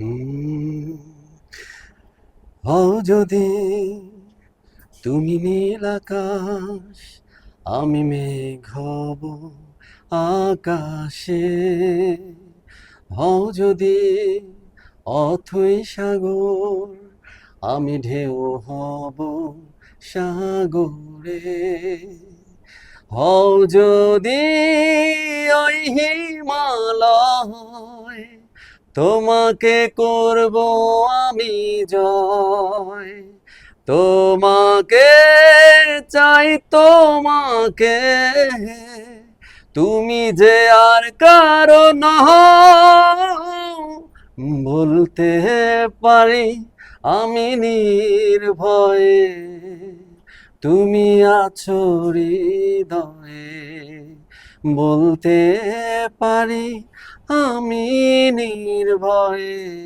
হুম, হও যদি তুমি নীল আকাশ, আমি মেঘ হব আকাশে। হও যদি অথই সাগর, আমি ঢেউ হব সাগরে। হও যদি ওই হিমালয়, তোমাকে করব আমি জয়। তোমাকে চাই, তোমাকে, তুমি যে আর কারো নও। বলতে পারি আমি নির্ভয়ে, তুমি আছো হৃদয়ে। বলতে পারি আমি নির্ভয়ে।